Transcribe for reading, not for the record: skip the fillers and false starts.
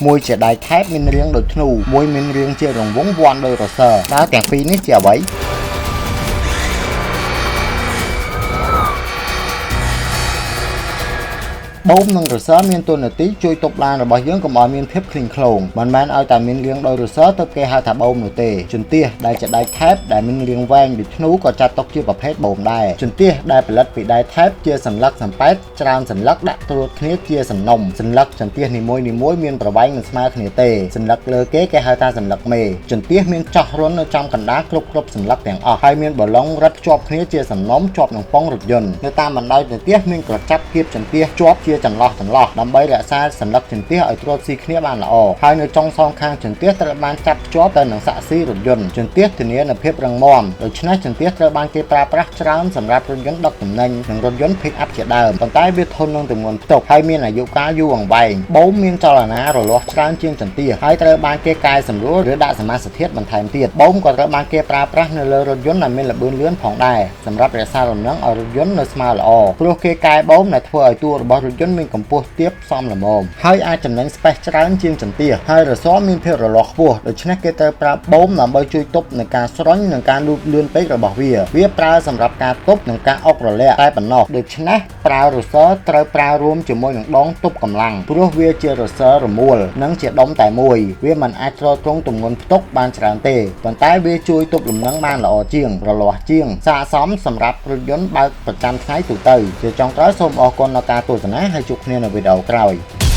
មួយជាដៃថែបមានរាងដូចធ្នូមួយមានរាងជារង្វង់វាន់ដោយរសើរតើទាំងពីរនេះជាអ្វីបូមនិងរសើរមានតួនាទីជួយទប់ឡានរបស់យើងកុំឲ្យមានភាពឃ្លីងឃ្លោងមិនមែនឲ្យតែមានរាងដោយរសើរទៅគេហៅថាបូមនោះទេជន្ទះដែលជាដែកថែបដែលមានរាងវែងដូចធ្នូក៏ចាត់ទុកជាប្រភេទបូមដែរជន្ទះដែលផលិតពីដែកថែបជាសញ្ញលឹកសំប៉ែតច្រើនសញ្ញលឹកដាក់ត្រួតគ្នាជាសំណុំសញ្ញលឹកជន្ទះនីមួយៗមានប្រវែងមិនស្មើគ្នាទេសញ្ញលឹកលើគេហៅថាសញ្ញលឹកមេជន្ទះមានចោះរន្ធនៅចំកណ្ដាលគ្រប់សញ្ញលឹកទាំងអស់ហើយមានបឡុងរឹតភ្ជាប់គ្នាជាសំណុំជាប់នឹងប៉ុងរថយន្តនៅតាមបណ្ដោយជន្ទះមានក្រចាប់គៀបជន្ទះជាប់ជាចន្លោះដើម្បីរក្សាសញ្ញលឹកជន្ទះឲ្យត្រួតស៊ីគ្នាបានល្អហើយនៅចុងសងខាងជន្ទះត្រូវបានចាប់ភ្ជាប់ទៅនឹងសាក់ស៊ីរថយន្តជន្ទះធានានូវភាពរឹងមាំដូច្នេះជន្ទះត្រូវបានគេប្រើប្រាស់ច្រើនសម្រាប់រថយន្តដឹកទំនិញនិងរថយន្ត pick-up ជាដើមប៉ុន្តែវាធន់នឹងទម្ងន់ផ្ទុកហើយមានអាយុកាលយូរអង្វែងបូមមានចលនារលាស់ច្រើនជាងជន្ទះហើយត្រូវបានគេកែសម្រួលឬដាក់សមាសធាតុបន្ថែមទៀតបូមក៏ត្រូវបានគេប្រើប្រាស់នៅលើរថយន្តដែលមានល្បឿនលឿនផងដែរសម្រាប់រក្សាលំនឹងឲ្យរថយន្តនៅស្មើល្អព្រោះគេកែបូមដែលធ្វើឲ្យតួរបស់រថយន្តមានកម្ពស់ទាបសមល្មមហើយអាចចំណេញស្ពេសច្រើនជាងចន្ទះហើយរសរមានភាពរលាស់ខ្ពស់ដូច្នេះគេត្រូវប្រើបូមដើម្បីជួយទប់នឹងការស្រុញនិងការលូតលឿនពេករបស់វាប្រើសម្រាប់ការទប់និងការអុករលាក់តែប៉ុណ្ណោះដូច្នេះប្រើរសរត្រូវប្រើរួមជាមួយនឹងដងទប់កម្លាំងព្រោះវាជារសររមួលនិងជាដុំតែមួយវាមិនអាចទ្រទ្រង់ទម្ងន់ផ្ទុកបានច្រើនទេប៉ុន្តែវាជួយទប់លំនឹងបានល្អជាងរលាស់ជាងស័ក្តិសមសម្រាប់រថយន្តបើកប្រចាំថ្ងៃទូទៅជាចុងក្រោយសូមអរគុណដល់ការទស្សនាហើយជួបគ្នានៅវីដេអូក្រោយ